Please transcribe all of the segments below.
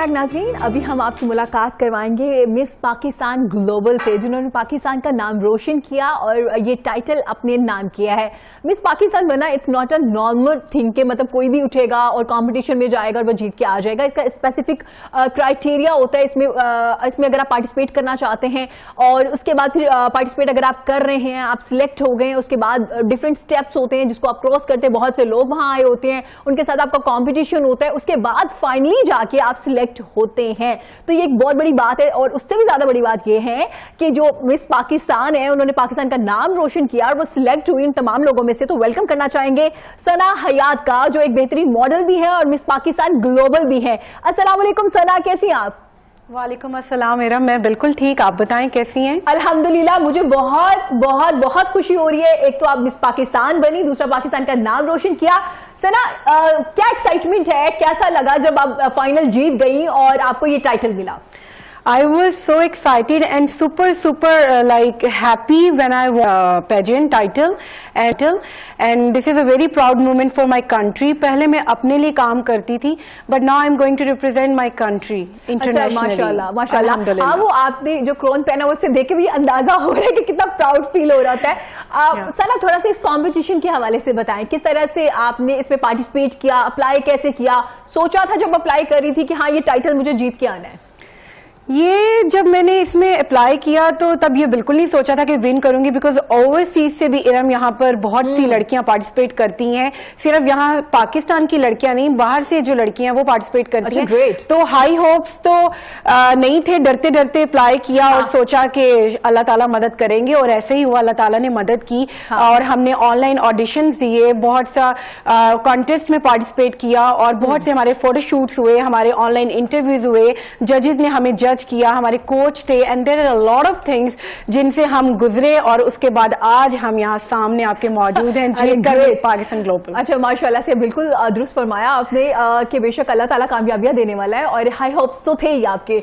Back नाज़रीन, अभी हम आपकी मुलाकात करवाएंगे मिस पाकिस्तान ग्लोबल से, जिन्होंने पाकिस्तान का नाम रोशन किया और ये टाइटल अपने नाम किया है। मिस पाकिस्तान बना it's not a normal thing के मतलब कोई भी उठेगा और कंपटीशन में जाएगा और वो जीत के आ जाएगा। इसका स्पेसिफिक क्राइटेरिया होता है इसमें अगर आप पार्टिसिपेट करना चाहते हैं और उसके बाद फिर पार्टिसिपेट अगर आप कर रहे हैं, आप सिलेक्ट हो गए, उसके बाद डिफरेंट स्टेप्स होते हैं जिसको आप क्रॉस करते हैं। बहुत से लोग वहां आए होते हैं, उनके साथ आपका कॉम्पिटिशन होता है, उसके बाद फाइनली जाके आप सिलेक्ट होते हैं। तो ये एक बहुत बड़ी बात है और उससे भी ज्यादा बड़ी बात ये है कि जो मिस पाकिस्तान है उन्होंने पाकिस्तान का नाम रोशन किया और वो सिलेक्ट हुई उन तमाम लोगों में से। तो वेलकम करना चाहेंगे सना हयात का, जो एक बेहतरीन मॉडल भी है और मिस पाकिस्तान ग्लोबल भी है। अस्सलाम वालेकुम सना, कैसी हैं आप? वालेकुम अस्सलाम मेरा, मैं बिल्कुल ठीक, आप बताएं कैसी हैं? अल्हम्दुलिल्लाह, मुझे बहुत बहुत बहुत खुशी हो रही है। एक तो आप मिस पाकिस्तान बनी, दूसरा पाकिस्तान का नाम रोशन किया। सना, क्या एक्साइटमेंट है, कैसा लगा जब आप फाइनल जीत गई और आपको ये टाइटल मिला? I was so excited and super like happy when I won pageant title and this is a very proud moment for my country. पहले मैं अपने लिए काम करती थी but now I'm going to represent my country internationally. माशाल्लाह माशाल्लाह। हाँ, वो आपने जो क्रोन पहना उससे देख के भी अंदाजा हो रहा है कि कितना प्राउड फील हो रहा था। सना, थोड़ा सा इस कॉम्पिटिशन के हवाले से बताएं, किस तरह से आपने इसमें पार्टिसिपेट किया, अप्लाई कैसे किया, सोचा था जब अप्लाई कर रही थी कि हाँ ये टाइटल मुझे जीत के आना है? ये जब मैंने इसमें अप्लाई किया तो तब ये बिल्कुल नहीं सोचा था कि विन करूंगी, बिकॉज ओवरसीज से भी इरम यहाँ पर बहुत सी लड़कियां पार्टिसिपेट करती हैं। सिर्फ यहाँ पाकिस्तान की लड़कियां नहीं, बाहर से जो लड़कियां हैं वो पार्टिसिपेट करती हैं। ग्रेट। तो हाई होप्स तो नहीं थे, डरते डरते अप्लाई किया और सोचा कि अल्लाह ताला मदद करेंगे और ऐसे ही हुआ, अल्लाह ताला ने मदद की। और हमने ऑनलाइन ऑडिशंस दिए, बहुत सा कॉन्टेस्ट में पार्टिसिपेट किया और बहुत से हमारे फोटोशूट्स हुए, हमारे ऑनलाइन इंटरव्यूज हुए, जजेस ने हमें जज किया, हमारे कोच थे and there are a lot of things जिनसे हम गुजरे और उसके बाद आज हम यहाँ सामने आपके मौजूद हैं पाकिस्तान ग्लोबल। अच्छा, माशाल्लाह से बिल्कुल दुरुस्त फरमाया आपने कि बेशक अल्लाह ताला कामयाबियां देने वाला है और हाई होप्स तो थे ही आपके।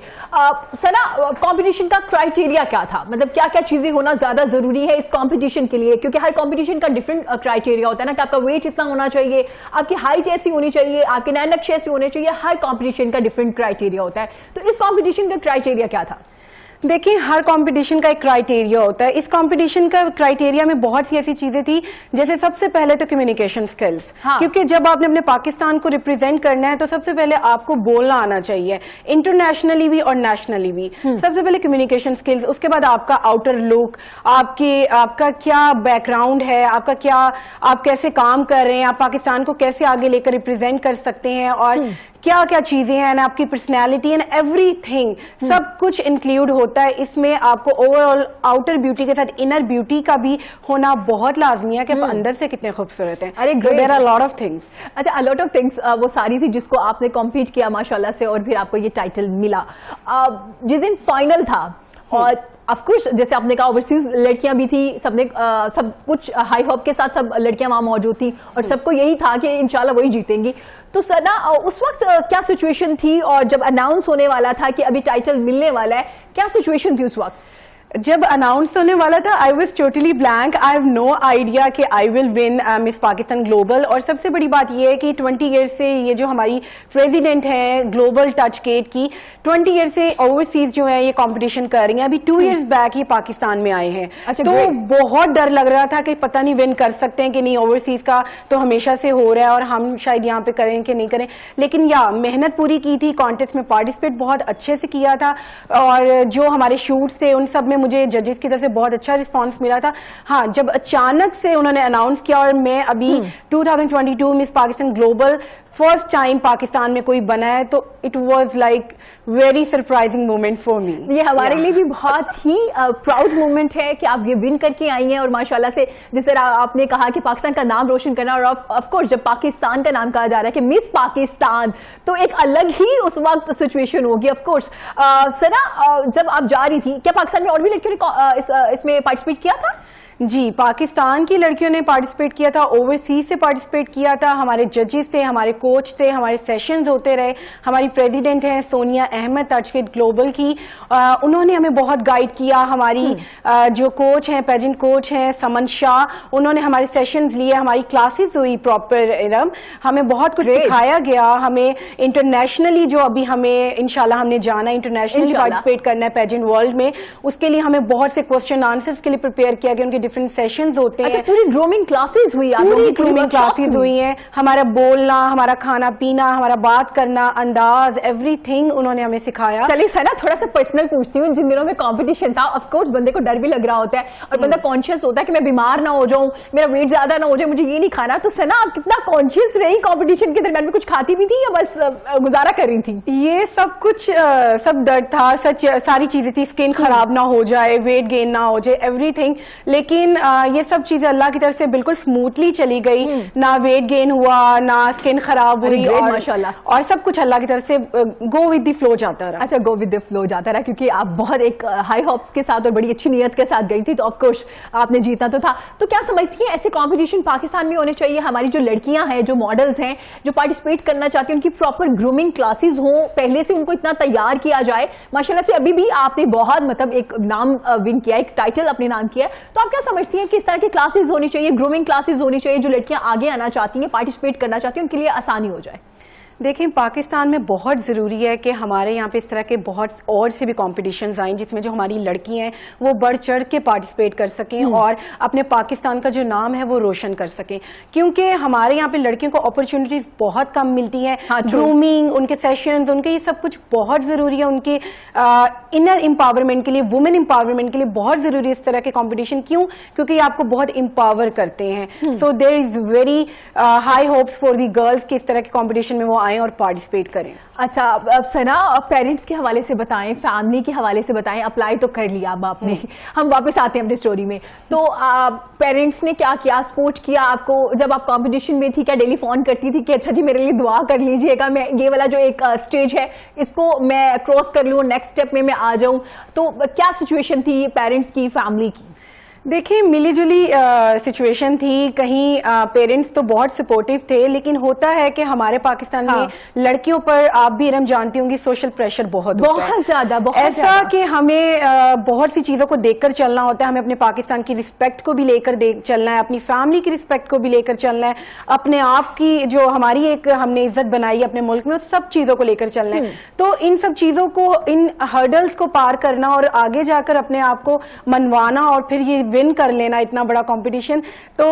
सना, कंपटीशन का क्राइटेरिया क्या था, मतलब क्या क्या चीजें होना ज्यादा जरूरी है इस कंपटीशन के लिए? क्योंकि हर कंपटीशन का डिफरेंट क्राइटेरिया होता है ना, कि आपका वेट इतना होना चाहिए, आपकी हाइट ऐसी होनी चाहिए, आपके नैन नक्शे ऐसे होने चाहिए। हर कंपटीशन का डिफरेंट क्राइटेरिया होता है, तो इस कंपटीशन का क्राइटेरिया क्या था? देखिए, हर कंपटीशन का एक क्राइटेरिया होता है। इस कंपटीशन का क्राइटेरिया में बहुत सी ऐसी चीजें थी, जैसे सबसे पहले तो कम्युनिकेशन स्किल्स। क्योंकि जब आपने अपने पाकिस्तान को रिप्रेजेंट करना है तो सबसे पहले आपको बोलना आना चाहिए, इंटरनेशनली भी और नेशनली भी। सबसे पहले कम्युनिकेशन स्किल्स, उसके बाद आपका आउटर लुक, आपका क्या बैकग्राउंड है, आप कैसे काम कर रहे हैं, आप पाकिस्तान को कैसे आगे लेकर रिप्रेजेंट कर सकते हैं और क्या क्या चीजें हैं, आपकी पर्सनैलिटी एंड एवरीथिंग, सब कुछ इंक्लूड होता है इसमें। आपको ओवरऑल आउटर ब्यूटी के साथ इनर ब्यूटी का भी होना बहुत लाजमी है कि आप अंदर से कितने खूबसूरत हैं। अरे there are lot of things. अच्छा, अ लॉट ऑफ थिंग्स वो सारी थी जिसको आपने कॉम्पीट किया माशाल्लाह से और फिर आपको ये टाइटल मिला। जिस दिन फाइनल था और ऑफकोर्स जैसे आपने कहा ओवरसीज लड़कियां भी थी, सबने सब कुछ हाई होप के साथ सब लड़कियां वहां मौजूद थी और सबको यही था कि इंशाल्लाह वही जीतेंगी। तो सना, उस वक्त क्या सिचुएशन थी और जब अनाउंस होने वाला था कि अभी टाइटल मिलने वाला है, क्या सिचुएशन थी उस वक्त? जब अनाउंस होने वाला था I was totally blank, I have no idea कि I will win Miss Pakistan Global. और सबसे बड़ी बात यह है कि 20 ईयर से ये जो हमारी प्रेसिडेंट है ग्लोबल टच गेट की, 20 ईयर से ओवरसीज जो है ये कंपटीशन कर रही हैं। अभी 2 ईयर्स बैक ये पाकिस्तान में आए हैं। अच्छा, तो बहुत डर लग रहा था कि पता नहीं विन कर सकते हैं कि नहीं, ओवरसीज का तो हमेशा से हो रहा है और हम शायद यहाँ पे करें कि नहीं करें। लेकिन मेहनत पूरी की थी, कॉन्टेस्ट में पार्टिसिपेट बहुत अच्छे से किया था और जो हमारे शूट्स थे उन सब में मुझे जजेस की तरफ से बहुत अच्छा रिस्पांस मिला था। हाँ, जब अचानक से उन्होंने अनाउंस किया और मैं अभी 2022 miss Pakistan global first time Pakistan में कोई बना है, तो it was like very surprising moment for me. ये हमारे लिए भी बहुत ही प्राउड मोमेंट है कि आप ये विन करके आई हैं और माशाल्लाह से जिस तरह आपने कहा कि पाकिस्तान का नाम रोशन करना, और ऑफ कोर्स जब पाकिस्तान का नाम कहा जा रहा है कि मिस पाकिस्तान, तो एक अलग ही उस वक्त सिचुएशन होगी। ऑफ कोर्स सना, जब आप जा रही थी, क्या पाकिस्तान में और भी लड़कियों ने इसमें पार्टिसिपेट किया था? जी, पाकिस्तान की लड़कियों ने पार्टिसिपेट किया था, ओवरसीज से पार्टिसिपेट किया था, हमारे जजेस थे, हमारे कोच थे, हमारे सेशंस होते रहे। हमारी प्रेसिडेंट हैं सोनिया अहमद टचकिट ग्लोबल की, उन्होंने हमें बहुत गाइड किया। हमारी जो कोच हैं, पेजेंट कोच हैं समन शाह, उन्होंने हमारे सेशंस लिए, हमारी क्लासेस हुई प्रॉपर, हमें बहुत कुछ सिखाया गया। हमें इंटरनेशनली जो अभी हमें इंशाल्लाह हमने जाना इंटरनेशनली पार्टिसिपेट करना है पेजेंट वर्ल्ड में, उसके लिए हमें बहुत से क्वेश्चन आंसर्स के लिए प्रिपेयर किया गया। उनके डिफरेंट सेशंस होते हैं। पूरी ग्रूमिंग क्लासेस हुई, पूरी ग्रूमिंग क्लासेस हुई हैं। हमारा बोलना, हमारा खाना पीना, हमारा बात करना, अंदाज, एवरीथिंग उन्होंने हमें सिखाया। चलिए सना, थोड़ा सा पर्सनल पूछती हूँ। जिन दिनों में कंपटीशन था, ऑफ कोर्स बंदे को डर भी लग रहा होता है और बंदा कॉन्शियस होता है कि मैं बीमार ना हो जाऊं, मेरा वेट ज्यादा ना हो जाए, मुझे ये नहीं खाना। तो सना, आप कितना कॉन्शियस रही कंपटीशन के दरमियान में? कुछ खाती भी थी या बस गुजारा कर रही थी? ये सब कुछ सब दर्द था, सच सारी चीजें थी। स्किन खराब ना हो जाए, वेट गेन ना हो जाए, एवरीथिंग। लेकिन ये सब चीजें अल्लाह की तरफ से बिल्कुल स्मूथली चली गई। ना वेट गेन हुआ, ना स्किन खराब हुई, और सब कुछ अल्लाह की तरफ से गो विद द फ्लो जाता रहा। अच्छा, गो विद द फ्लो जाता रहा, क्योंकि आप बहुत एक हाई होप्स के साथ और बड़ी अच्छी नियत के साथ गई थी, तो ऑफ कोर्स आपने जीता तो था। तो क्या समझती है ऐसे कंपटीशन पाकिस्तान में होने चाहिए? हमारी जो लड़कियां हैं, जो मॉडल्स हैं, जो पार्टिसिपेट करना चाहती हैं, उनकी प्रॉपर ग्रूमिंग क्लासेस हो, पहले से उनको इतना तैयार किया जाए। माशाल्लाह से अभी भी आपने बहुत मतलब एक नाम विन किया, एक टाइटल अपने नाम किया है। तो आप क्या समझती हैं किस तरह की क्लासेस होनी चाहिए, ग्रूमिंग क्लासेस होनी चाहिए, जो लड़कियां आगे आना चाहती हैं, पार्टिसिपेट करना चाहती हैं, उनके लिए आसानी हो जाए? देखिए, पाकिस्तान में बहुत ज़रूरी है कि हमारे यहाँ पे इस तरह के बहुत और से भी कॉम्पिटिशन्स आएँ जिसमें जो हमारी लड़की हैं वो बढ़ चढ़ के पार्टिसिपेट कर सकें और अपने पाकिस्तान का जो नाम है वो रोशन कर सकें। क्योंकि हमारे यहाँ पे लड़कियों को अपॉर्चुनिटीज़ बहुत कम मिलती हैं। ग्रूमिंग, उनके सेशंस, उनके ये सब कुछ बहुत ज़रूरी है। उनके इनर एम्पावरमेंट के लिए, वुमेन एम्पावरमेंट के लिए बहुत ज़रूरी है इस तरह के कॉम्पिटिशन। क्यों? क्योंकि ये आपको बहुत एम्पावर करते हैं। So there is very high hopes for the girls कि इस तरह के कॉम्पिटिशन में वो आएँ और पार्टिसिपेट करें। अच्छा, अब सना, पेरेंट्स के हवाले से बताएं, फैमिली के हवाले से बताएं। अप्लाई तो कर लिया अब आपने, हम वापस आते हैं अपनी स्टोरी में। तो पेरेंट्स ने क्या किया, सपोर्ट किया आपको? जब आप कंपटीशन में थी, क्या डेली फोन करती थी कि अच्छा जी मेरे लिए दुआ कर लीजिएगा, मैं ये वाला जो एक स्टेज है इसको मैं क्रॉस कर लूँ, नेक्स्ट स्टेप में मैं आ जाऊँ? तो क्या सिचुएशन थी पेरेंट्स की, फैमिली की? देखिए, मिलीजुली सिचुएशन थी। कहीं पेरेंट्स तो बहुत सपोर्टिव थे, लेकिन होता है कि हमारे पाकिस्तान में लड़कियों पर, आप भी इरम जानती होंगी, सोशल प्रेशर बहुत ज्यादा, ऐसा कि हमें बहुत सी चीजों को देखकर चलना होता है। हमें अपने पाकिस्तान की रिस्पेक्ट को भी लेकर चलना है, अपनी फैमिली की रिस्पेक्ट को भी लेकर चलना है, अपने आप की जो हमारी एक हमने इज्जत बनाई है अपने मुल्क में, उस सब चीजों को लेकर चलना है। तो इन सब चीजों को, इन हर्डल्स को पार करना और आगे जाकर अपने आप को मनवाना और फिर ये विन कर लेना इतना बड़ा कंपटीशन, तो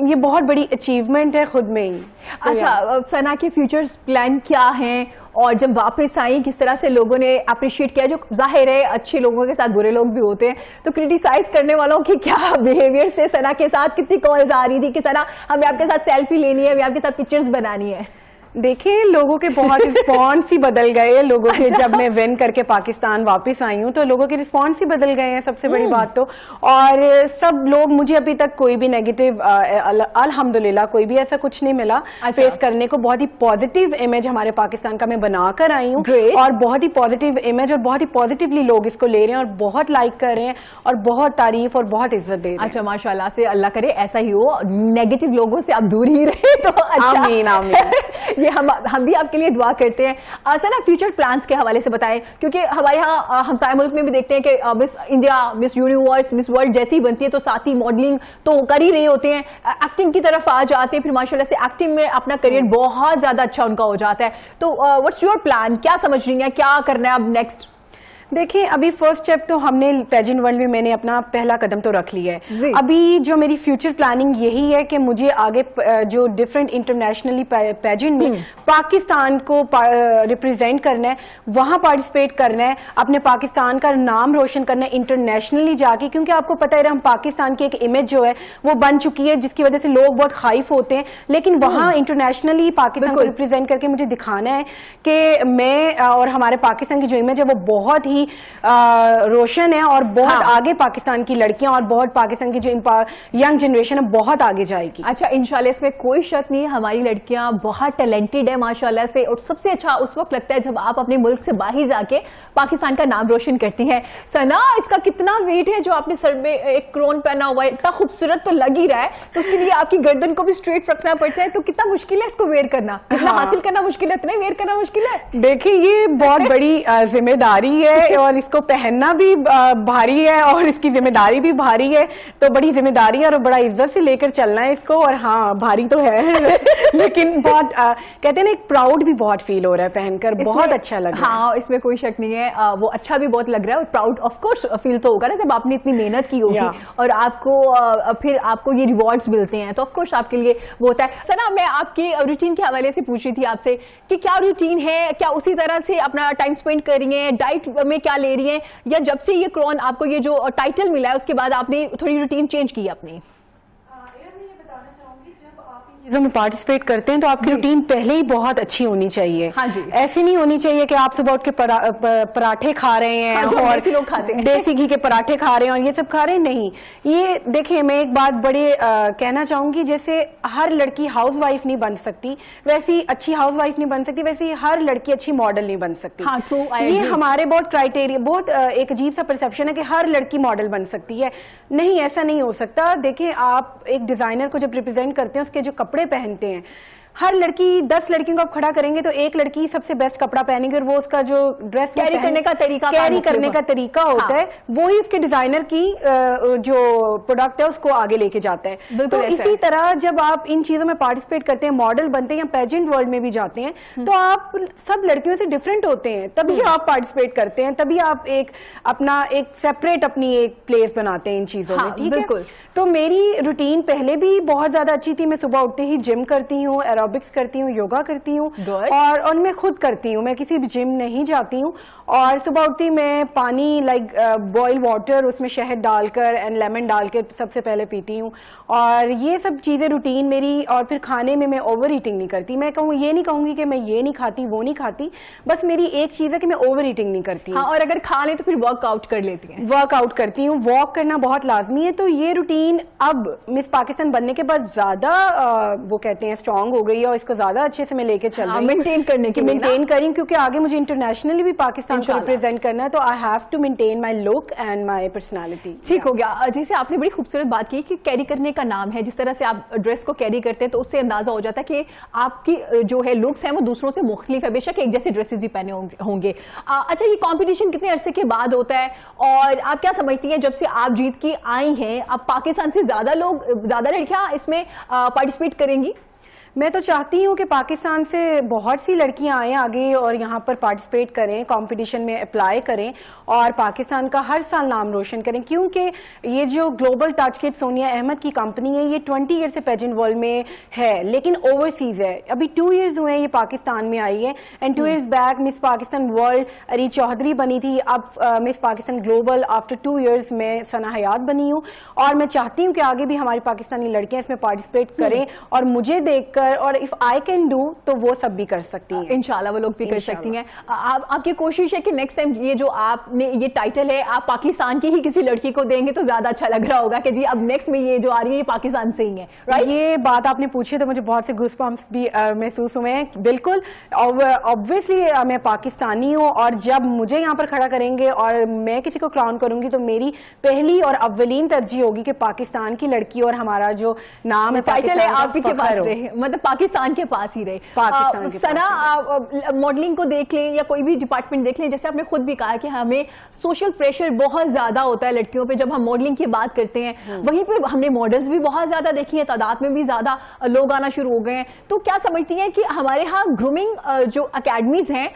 ये बहुत बड़ी अचीवमेंट है खुद में ही। अच्छा सना, के फ्यूचर प्लान क्या हैं? और जब वापस आई किस तरह से लोगों ने अप्रिशिएट किया? जो जाहिर है अच्छे लोगों के साथ बुरे लोग भी होते हैं, तो क्रिटिसाइज करने वालों के क्या बिहेवियर थे सना के साथ? कितनी कॉल्स आ रही थी कि सना हमें आपके साथ सेल्फी लेनी है, हमें आपके साथ पिक्चर्स बनानी है? देखिए, लोगों के बहुत रिस्पॉन्स ही बदल गए लोगों के। जब मैं विन करके पाकिस्तान वापस आई हूँ तो लोगों के रिस्पॉन्स ही बदल गए हैं, सबसे बड़ी बात तो। और सब लोग, मुझे अभी तक कोई भी नेगेटिव, अल्हम्दुलिल्लाह कोई भी ऐसा कुछ नहीं मिला फेस करने को। बहुत ही पॉजिटिव इमेज हमारे पाकिस्तान का मैं बनाकर आई हूँ और बहुत ही पॉजिटिव इमेज और बहुत ही पॉजिटिवली लोग इसको ले रहे हैं और बहुत लाइक कर रहे हैं और बहुत तारीफ और बहुत इज्जत दे रहे हैं। अच्छा, माशाल्लाह से, अल्लाह करे ऐसा ही हो, नेगेटिव लोगों से आप दूर ही रहे तो अच्छा। आमीन आमीन। ये हम भी आपके लिए दुआ करते हैं। सर, आप फ्यूचर प्लान्स के हवाले से बताएं, क्योंकि हमारे यहाँ हमसाया मुल्क में भी देखते हैं कि miss India, miss universe, miss world जैसी बनती है तो साथ ही मॉडलिंग तो कर ही रहे होते हैं, एक्टिंग की तरफ आ जाते हैं, फिर माशाल्लाह से एक्टिंग में अपना करियर बहुत ज्यादा अच्छा उनका हो जाता है। तो व्हाट्स योर प्लान? क्या समझ रही हैं, क्या करना है अब नेक्स्ट? देखिए, अभी फर्स्ट स्टेप तो हमने पेजेंट वर्ल्ड में मैंने अपना पहला कदम तो रख लिया है। अभी जो मेरी फ्यूचर प्लानिंग यही है कि मुझे आगे जो डिफरेंट इंटरनेशनली पेजेंट में पाकिस्तान को रिप्रेजेंट करना है, वहां पार्टिसिपेट करना है, अपने पाकिस्तान का नाम रोशन करना है इंटरनेशनली जाके। क्योंकि आपको पता है हम पाकिस्तान की एक इमेज जो है वो बन चुकी है, जिसकी वजह से लोग बहुत खाइफ होते हैं। लेकिन वहां इंटरनेशनली पाकिस्तान को रिप्रेजेंट करके मुझे दिखाना है कि मैं और हमारे पाकिस्तान की जो इमेज है वो बहुत ही काफी रोशन है और बहुत आगे पाकिस्तान की लड़कियां और बहुत पाकिस्तान की जो यंग जनरेशन है बहुत आगे जाएगी। अच्छा, इंशाल्लाह इसमें कोई शक नहीं है, हमारी लड़कियां बहुत टैलेंटेड है माशाल्लाह से, और सबसे अच्छा उस वक्त लगता है जब आप अपने मुल्क से बाहर जाके पाकिस्तान का नाम रोशन करती हैं। सना, इसका कितना वेट है जो आपने सर में एक क्रोन पहना हुआ है, इतना खूबसूरत तो लग ही रहा है, तो उसके लिए आपकी गर्दन को भी स्ट्रेट रखना पड़ता है, तो कितना मुश्किल है इसको वेयर करना? कितना हासिल करना मुश्किल है, इतना वेयर करना मुश्किल है? देखिए, ये बहुत बड़ी जिम्मेदारी है और इसको पहनना भी भारी है और इसकी जिम्मेदारी भी भारी है, तो बड़ी जिम्मेदारी है और बड़ा इज्जत से लेकर चलना है इसको। और हाँ, भारी तो है लेकिन बहुत कहते हैं ना, एक प्राउड भी बहुत फील हो रहा है पहनकर, बहुत अच्छा लग रहा है। हाँ, इसमें कोई शक नहीं है, वो अच्छा भी बहुत लग रहा है और प्राउड ऑफ कोर्स फील तो होगा ना जब आपने इतनी मेहनत की होगी और आपको फिर आपको ये रिवॉर्ड्स मिलते हैं, तो ऑफ कोर्स आपके लिए वो होता है। सना, मैं आपकी रूटीन के हवाले से पूछ रही थी आपसे कि क्या रूटीन है, क्या उसी तरह से अपना टाइम स्पेंड कर रही हैं, डाइट में क्या ले रही हैं, या जब से ये क्राउन आपको ये जो टाइटल मिला है उसके बाद आपने थोड़ी रूटीन चेंज की अपनी? चीजों में पार्टिसिपेट करते हैं तो आपकी रूटीन पहले ही बहुत अच्छी होनी चाहिए। हाँ जी। ऐसी नहीं होनी चाहिए कि आप सुबह उठ के पराठे खा रहे हैं, हाँ, और देसी लोग खाते हैं, देसी घी के पराठे खा रहे हैं और ये सब खा रहे हैं। नहीं, ये देखिए, मैं एक बात बड़े कहना चाहूंगी, जैसे हर लड़की हाउसवाइफ नहीं बन सकती, वैसी अच्छी हाउसवाइफ नहीं बन सकती, वैसी हर लड़की अच्छी मॉडल नहीं बन सकती। हाँ, ये हमारे बहुत क्राइटेरिया, बहुत एक अजीब सा परसेप्शन है कि हर लड़की मॉडल बन सकती है। नहीं, ऐसा नहीं हो सकता। देखिए, आप एक डिजाइनर को जब रिप्रेजेंट करते हैं, उसके जो कपड़े पहनते हैं, हर लड़की 10 लड़कियों को आप खड़ा करेंगे तो एक लड़की सबसे बेस्ट कपड़ा पहनेगी और वो उसका जो ड्रेस कैरी करने का तरीका होता है, वो ही उसके डिजाइनर की जो प्रोडक्ट है उसको आगे लेके जाता है। तो इसी तरह जब आप इन चीजों में पार्टिसिपेट करते हैं, मॉडल बनते हैं या पेजेंट वर्ल्ड में भी जाते हैं, तो आप सब लड़कियों से डिफरेंट होते हैं, तभी आप पार्टिसिपेट करते हैं, तभी आप एक अपना एक सेपरेट अपनी एक प्लेस बनाते हैं इन चीजों में। ठीक है, तो मेरी रूटीन पहले भी बहुत ज्यादा अच्छी थी। मैं सुबह उठते ही जिम करती हूँ, एरोबिक्स करती हूँ, योगा करती हूँ और मैं खुद करती हूँ, मैं किसी भी जिम नहीं जाती हूँ। और सुबह उठती मैं पानी लाइक बॉयल वाटर, उसमें शहद डालकर एंड लेमन डाल के सबसे पहले पीती हूँ। और ये सब चीजें रूटीन मेरी। और फिर खाने में मैं ओवर ईटिंग नहीं करती। मैं ये नहीं कहूंगी कि मैं ये नहीं खाती वो नहीं खाती, बस मेरी एक चीज है कि मैं ओवर ईटिंग नहीं करती। हाँ, और अगर खा ले तो फिर वर्कआउट कर लेती है? वर्कआउट करती हूँ, वॉक करना बहुत लाजमी है। तो ये रूटीन अब मिस पाकिस्तान बनने के बाद ज्यादा वो कहते हैं स्ट्रांग हो गई है और इसको ज्यादा अच्छे से मैं लेके चल रही हूँ, मेंटेन करने के लिए, मेंटेन करी, क्योंकि आगे मुझे इंटरनेशनली भी पाकिस्तान को रिप्रेजेंट करना है, तो I have to maintain my look and my personality. ठीक हो गया। जैसे आपने बड़ी खूबसूरत बात की कि कैरी करने का नाम है, जिस तरह से आप ड्रेस को कैरी करते हैं तो उससे अंदाजा हो जाता है कि आपकी जो है लुक्स है वो दूसरों से मुख्तलिफ है, बेशक एक जैसे ड्रेसेस ही पहने होंगे। अच्छा, ये कॉम्पिटिशन कितने अरसे के बाद होता है और आप क्या समझती हैं जब से आप जीत की आई हैं, अब पाकिस्तान से ज्यादा लड़कियां इसमें पार्टिसिपेट करेंगी? मैं तो चाहती हूँ कि पाकिस्तान से बहुत सी लड़कियां आएं आगे और यहाँ पर पार्टिसिपेट करें, कंपटीशन में अप्लाई करें और पाकिस्तान का हर साल नाम रोशन करें, क्योंकि ये जो global touch kit Sonia Ahmed की कंपनी है, ये 20 ईयर से पेजेंट वर्ल्ड में है, लेकिन ओवरसीज है। अभी 2 ईयर्स हुए हैं ये पाकिस्तान में आई है and 2 years back miss Pakistan world अरी चौधरी बनी थी। अब miss Pakistan global after 2 years में सना हयात बनी हूँ और मैं चाहती हूँ कि आगे भी हमारी पाकिस्तानी लड़कियां इसमें पार्टिसिपेट करें और मुझे देखकर, और इफ आई कैन डू तो वो सब भी कर सकती हैं, इंशाल्लाह वो लोग भी कर सकती हैं। आपकी कोशिश है कि नेक्स्ट टाइम ये जो आपने ये टाइटल है आप पाकिस्तान की ही किसी लड़की को देंगे तो ज्यादा अच्छा लग रहा होगा कि जी अब नेक्स्ट में ये जो आ रही है ये पाकिस्तान से ही है, राइट? ये बात आपने पूछी तो मुझे बहुत से गूज़बम्प्स भी महसूस हुए हैं। बिल्कुल, ऑब्वियसली मैं पाकिस्तानी हूँ और जब मुझे यहाँ पर खड़ा करेंगे और मैं किसी को क्राउन करूंगी तो मेरी पहली और अव्वलीन तरजीह होगी कि पाकिस्तान की लड़की और हमारा जो नाम है टाइटल है आप ही के पास रहे, मतलब पाकिस्तान के पास ही रहे। सना, मॉडलिंग को देख लें या कोई भी डिपार्टमेंट देख लें, जैसे आपने खुद भी कहा कि हमें सोशल प्रेशर बहुत ज्यादा होता है लड़कियों पे जब हम मॉडलिंग की बात करते हैं, वहीं पे हमने मॉडल्स भी बहुत ज्यादा देखी हैं, तादाद में भी ज्यादा लोग आना शुरू हो गए हैं। तो क्या समझती हैं कि हमारे यहाँ ग्रूमिंग जो अकेडमीज हैं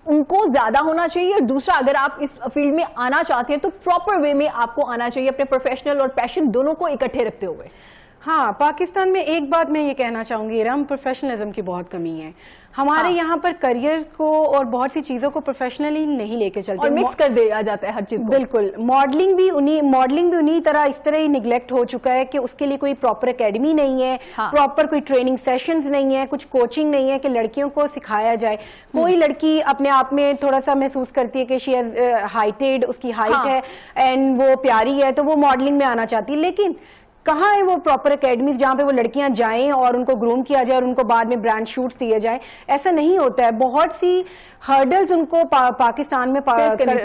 उनको ज्यादा होना चाहिए, और दूसरा अगर आप इस फील्ड में आना चाहते हैं तो प्रॉपर वे में आपको आना चाहिए अपने प्रोफेशनल और पैशन दोनों को इकट्ठे रखते हुए? हाँ, पाकिस्तान में एक बात मैं ये कहना चाहूंगी इरम, प्रोफेशनलिज्म की बहुत कमी है हमारे यहाँ पर। करियर को और बहुत सी चीजों को प्रोफेशनली नहीं लेके चलते और मिक्स कर दिया जाता है हर चीज को। बिल्कुल, मॉडलिंग भी उन्हीं तरह इस तरह ही निगलेक्ट हो चुका है कि उसके लिए कोई प्रॉपर एकेडमी नहीं है, प्रॉपर कोई ट्रेनिंग सेशंस नहीं है, कुछ कोचिंग नहीं है कि लड़कियों को सिखाया जाए। कोई लड़की अपने आप में थोड़ा सा महसूस करती है कि शी हैज हाइटेड, उसकी हाइट है एंड वो प्यारी है तो वो मॉडलिंग में आना चाहती है, लेकिन कहाँ है वो प्रॉपर एकेडमीज जहां पे वो लड़कियां जाएं और उनको ग्रूम किया जाए और उनको बाद में ब्रांड शूट्स दिए जाए? ऐसा नहीं होता है। बहुत सी हर्डल्स उनको पाकिस्तान में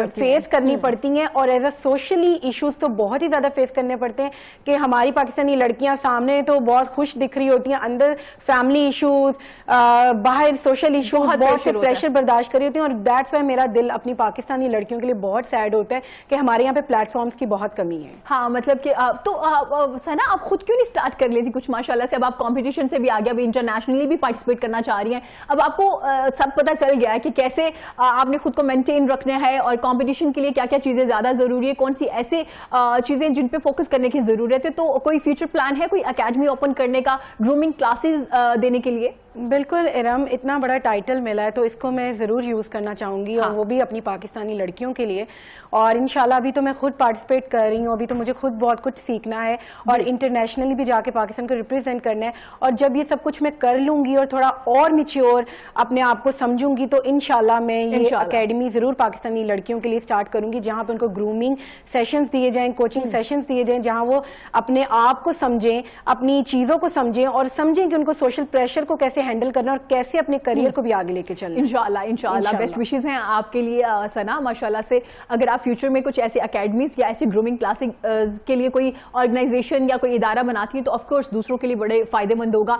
फेस करनी पड़ती हैं और एज अ सोशली इश्यूज तो बहुत ही ज्यादा फेस करने पड़ते हैं कि हमारी पाकिस्तानी लड़कियां सामने तो बहुत खुश दिख रही होती हैं, अंदर फैमिली इश्यूज, बाहर सोशल इश्यूज, बहुत से प्रेशर बर्दाश्त कर रही होती हैं। और दैट्स वाई मेरा दिल अपनी पाकिस्तानी लड़कियों के लिए बहुत सैड होता है कि हमारे यहाँ पे प्लेटफॉर्म्स की बहुत कमी है। हाँ, मतलब कि तो सना आप खुद क्यों नहीं स्टार्ट कर लीजिए कुछ? माशाल्लाह से अब आप कंपटीशन से भी आगे, अभी इंटरनेशनली भी पार्टिसिपेट करना चाह रही हैं। अब आपको सब पता चल गया है कि कैसे आपने खुद को मेंटेन रखना है और कंपटीशन के लिए क्या क्या चीजें ज्यादा जरूरी है, कौन सी ऐसे चीजें जिन पे फोकस करने की जरूरत है। तो कोई फ्यूचर प्लान है, कोई एकेडमी ओपन करने का, ग्रूमिंग क्लासेस देने के लिए? बिल्कुल इरम, इतना बड़ा टाइटल मिला है तो इसको मैं जरूर यूज करना चाहूंगी। और वो भी अपनी पाकिस्तानी लड़कियों के लिए। और इंशाल्लाह अभी तो मैं खुद पार्टिसिपेट कर रही हूँ, अभी तो मुझे खुद बहुत कुछ सीखना है और इंटरनेशनली भी जाके पाकिस्तान को रिप्रेजेंट करना है। और जब ये सब कुछ मैं कर लूंगी और थोड़ा और मैच्योर अपने आप को समझूंगी तो इंशाल्लाह मैं ये अकेडमी जरूर पाकिस्तानी लड़कियों के लिए स्टार्ट करूंगी, जहां पर उनको ग्रूमिंग सेशंस दिए जाएं, कोचिंग सेशंस दिए जाएं, जहां वो अपने आप को समझें, अपनी चीजों को समझें और समझें कि उनको सोशल प्रेशर को कैसे हैंडल करना और कैसे अपने करियर को भी आगे लेके चलना। इंशाल्लाह बेस्ट विशेस हैं आपके लिए सना। माशाल्लाह से अगर आप फ्यूचर में कुछ ऐसी एकेडमीज या ऐसी ग्रूमिंग क्लासेस के लिए कोई ऑर्गेनाइजेशन या कोई इदारा बनाती है तो ऑफकोर्स दूसरों के लिए बड़े फायदेमंद होगा।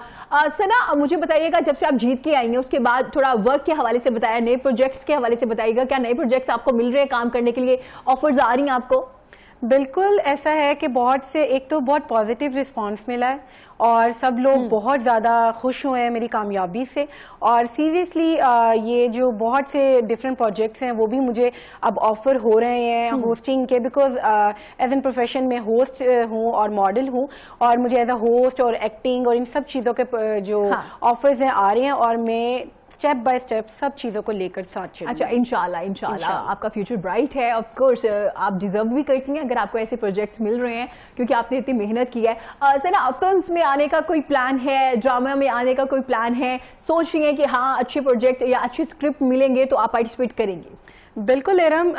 सना, मुझे बताइएगा, जब से आप जीत के आई हैं उसके बाद थोड़ा वर्क के हवाले से बताया, नए प्रोजेक्ट्स के हवाले से बताइएगा, क्या नए प्रोजेक्ट्स आपको मिल रहे हैं काम करने के लिए, ऑफर्स आ रही हैं आपको? बिल्कुल ऐसा है कि बहुत से, एक तो बहुत पॉजिटिव रिस्पांस मिला है और सब लोग बहुत ज़्यादा खुश हुए हैं मेरी कामयाबी से। और सीरियसली ये जो बहुत से डिफरेंट प्रोजेक्ट्स हैं वो भी मुझे अब ऑफर हो रहे हैं होस्टिंग के, बिकॉज एज एन प्रोफेशन में होस्ट हूँ और मॉडल हूँ और मुझे एज अ होस्ट और एक्टिंग और इन सब चीज़ों के जो ऑफर्स हैं आ रहे हैं और मैं स्टेप बाय स्टेप सब चीजों को लेकर साथ चलूंगी। अच्छा, इंशाल्लाह आपका फ्यूचर ब्राइट है। ऑफ कोर्स आप डिजर्व भी करती हैं अगर आपको ऐसे प्रोजेक्ट्स मिल रहे हैं क्योंकि आपने इतनी मेहनत की है। सना, फिल्म्स में आने का कोई प्लान है, ड्रामा में आने का कोई प्लान है? सोच रही हैं कि हाँ अच्छे प्रोजेक्ट या अच्छे स्क्रिप्ट मिलेंगे तो आप पार्टिसिपेट करेंगे? बिल्कुल इरम,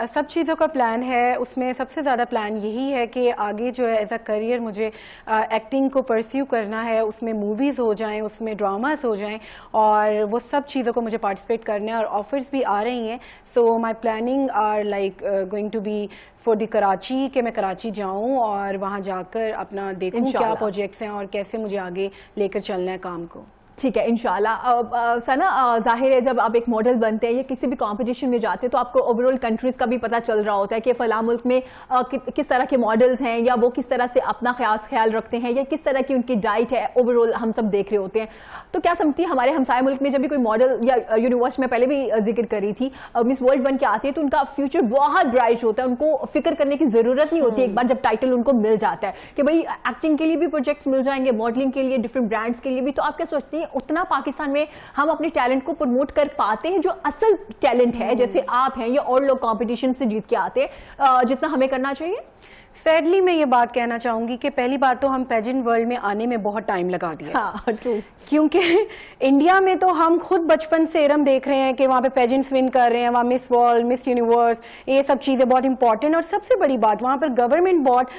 सब चीज़ों का प्लान है। उसमें सबसे ज़्यादा प्लान यही है कि आगे जो है एज अ करियर मुझे एक्टिंग को परस्यू करना है, उसमें मूवीज़ हो जाएं, उसमें ड्रामास हो जाएं और वो सब चीज़ों को मुझे पार्टिसिपेट करना है और ऑफर्स भी आ रही हैं। So my planning are like going to be for the Karachi, कि मैं कराची जाऊं और वहाँ जाकर अपना देखूं क्या प्रोजेक्ट्स हैं और कैसे मुझे आगे लेकर चलना है काम को। ठीक है, इंशाल्लाह। सना, जाहिर है जब आप एक मॉडल बनते हैं या किसी भी कंपटीशन में जाते हैं तो आपको ओवरऑल कंट्रीज का भी पता चल रहा होता है कि फला मुल्क में किस तरह के मॉडल्स हैं या वो किस तरह से अपना ख्याल रखते हैं या किस तरह की उनकी डाइट है, ओवरऑल हम सब देख रहे होते हैं। तो क्या समझती है हमारे हमसाया मुल्क में जब भी कोई मॉडल या यूनिवर्स में पहले भी जिक्र करी थी मिस वर्ल्ड बन के आती है तो उनका फ्यूचर बहुत ब्राइट होता है, उनको फिक्र करने की जरूरत नहीं होती एक बार जब टाइटल उनको मिल जाता है कि भाई एक्टिंग के लिए भी प्रोजेक्ट्स मिल जाएंगे, मॉडलिंग के लिए, डिफरेंट ब्रांड्स के लिए भी। तो आप क्या सोचती हैं उतना पाकिस्तान में हम अपने टैलेंट को प्रमोट कर पाते हैं जो असल टैलेंट है, जैसे आप हैं या और लोग कंपटीशन से जीत के आते हैं, जितना हमें करना चाहिए? सैडली मैं ये बात कहना चाहूंगी कि पहली बात तो हम पेजेंट वर्ल्ड में आने में बहुत टाइम लगा दिया। हाँ, क्योंकि इंडिया में तो हम खुद बचपन से इरम देख रहे हैं कि वहाँ पे पेजेंट्स विन कर रहे हैं, वहाँ मिस वर्ल्ड, मिस यूनिवर्स, ये सब चीजें बहुत इंपॉर्टेंट। और सबसे बड़ी बात वहाँ पर गवर्नमेंट बहुत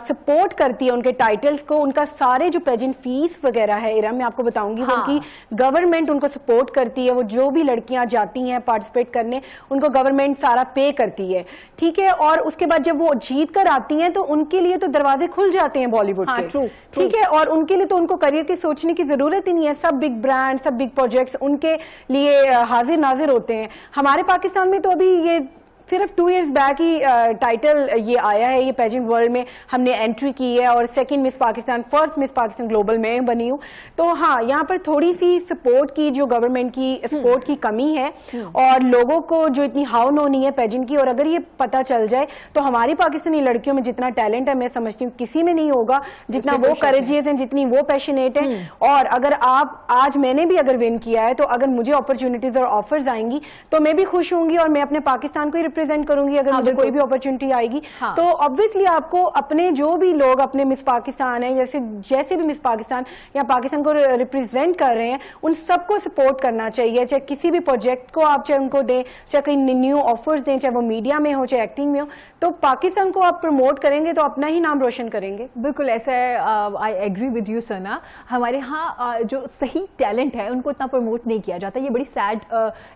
सपोर्ट करती है उनके टाइटल्स को। उनका सारे जो पेजेंट फीस वगैरह है इरम मैं आपको बताऊंगी, उनकी गवर्नमेंट उनको सपोर्ट करती है। वो जो भी लड़कियां जाती हैं पार्टिसिपेट करने उनको गवर्नमेंट सारा पे करती है, ठीक है। और उसके बाद जब वो जीत कर आती हैं तो उनके लिए तो दरवाजे खुल जाते हैं बॉलीवुड के, ठीक है। और उनके लिए तो उनको करियर की सोचने की जरूरत ही नहीं है। सब बिग ब्रांड, सब बिग प्रोजेक्ट्स उनके लिए हाजिर नाजिर होते हैं। हमारे पाकिस्तान में तो अभी ये सिर्फ 2 इयर्स बैक ही टाइटल ये आया है, ये पेजेंट वर्ल्ड में हमने एंट्री की है और second miss Pakistan, first miss Pakistan global में बनी हूँ। तो हाँ, यहाँ पर थोड़ी सी सपोर्ट की, जो गवर्नमेंट की सपोर्ट की कमी है और लोगों को जो इतनी हाउन होनी है पेजेंट की, और अगर ये पता चल जाए तो हमारी पाकिस्तानी लड़कियों में जितना टैलेंट है मैं समझती हूँ किसी में नहीं होगा जितना वो करेजियस है, जितनी वो पैशनेट है। और अगर आप आज मैंने भी अगर विन किया है तो अगर मुझे अपॉर्चुनिटीज और ऑफर्स आएंगी तो मैं भी खुश होंगी और मैं अपने पाकिस्तान को ही रिप्रेजेंट करूंगी अगर मुझे कोई भी अपॉर्चुनिटी आएगी। तो ऑब्वियसली आपको अपने जो भी लोग अपने मिस पाकिस्तान है, जैसे भी मिस पाकिस्तान या पाकिस्तान को रिप्रेजेंट कर रहे हैं, उन सबको सपोर्ट करना चाहिए। चाहे किसी भी प्रोजेक्ट को आप चाहे उनको दें, चाहे कोई न्यू ऑफर्स दें, चाहे वो मीडिया में हो चाहे एक्टिंग में हो, तो पाकिस्तान को आप प्रमोट करेंगे तो अपना ही नाम रोशन करेंगे। बिल्कुल ऐसा है, आई एग्री विद यू सना। हमारे यहाँ जो सही टैलेंट है उनको इतना प्रमोट नहीं किया जाता। ये बड़ी सैड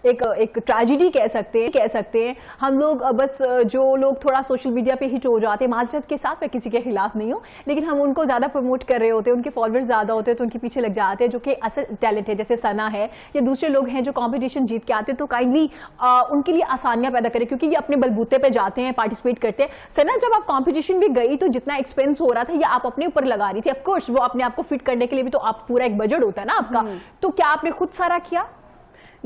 एक ट्रेजेडी कह सकते हैं। हम लोग बस जो लोग थोड़ा सोशल मीडिया पे हिट हो जाते हैं, माजरत के साथ, मैं किसी के खिलाफ नहीं हूँ, लेकिन हम उनको ज्यादा प्रमोट कर रहे होते हैं, उनके फॉलोअर्स ज्यादा होते हैं तो उनके पीछे लग जाते हैं, जो कि असल टैलेंट है, जैसे सना है या दूसरे लोग हैं जो कॉम्पिटिशन जीत के आते हैं, तो काइंडली उनके लिए आसानियां पैदा करें, क्योंकि ये अपने बलबूते पे जाते हैं, पार्टिसिपेट करते हैं। सना, जब आप कॉम्पिटिशन भी गई तो जितना एक्सपेंस हो रहा था या आप अपने ऊपर लगा रही थी, ऑफकोर्स वो अपने आप को फिट करने के लिए भी तो आप पूरा एक बजट होता है ना आपका, तो क्या आपने खुद सारा किया?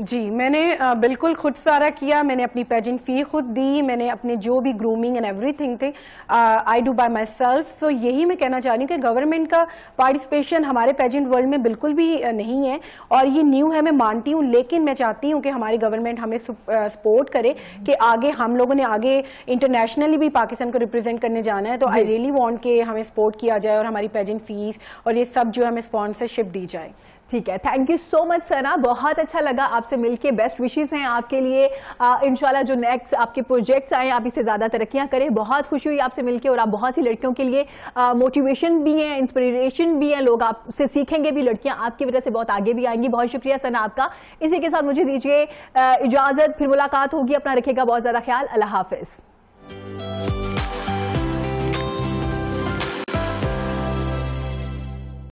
जी, मैंने बिल्कुल खुद सारा किया। मैंने अपनी पेजेंट फी खुद दी, मैंने अपने जो भी ग्रूमिंग एंड एवरीथिंग थे I do by myself. So यही मैं कहना चाह रही हूँ कि गवर्नमेंट का पार्टिसिपेशन हमारे पेजेंट वर्ल्ड में बिल्कुल भी नहीं है और ये न्यू है, मैं मानती हूँ, लेकिन मैं चाहती हूँ कि हमारी गवर्नमेंट हमें सपोर्ट करे कि आगे हम लोगों ने आगे इंटरनेशनली भी पाकिस्तान को रिप्रेजेंट करने जाना है। तो आई रियली वॉन्ट कि हमें सपोर्ट किया जाए और हमारी पेजेंट फीस और ये सब जो हमें स्पॉन्सरशिप दी जाए। ठीक है, थैंक यू सो मच सना, बहुत अच्छा लगा आपसे मिलके। बेस्ट विशेस हैं आपके लिए, इंशाल्लाह जो नेक्स्ट आपके प्रोजेक्ट्स आए आप इससे ज्यादा तरक्कियां करें। बहुत खुशी हुई आपसे मिलके और आप बहुत सी लड़कियों के लिए मोटिवेशन भी है, इंस्पिरेशन भी है, लोग आपसे सीखेंगे भी, लड़कियां आपकी वजह से बहुत आगे भी आएंगी। बहुत शुक्रिया सना आपका। इसी के साथ मुझे दीजिए इजाजत, फिर मुलाकात होगी। अपना रखिएगा बहुत ज्यादा ख्याल। अल्लाह हाफिज।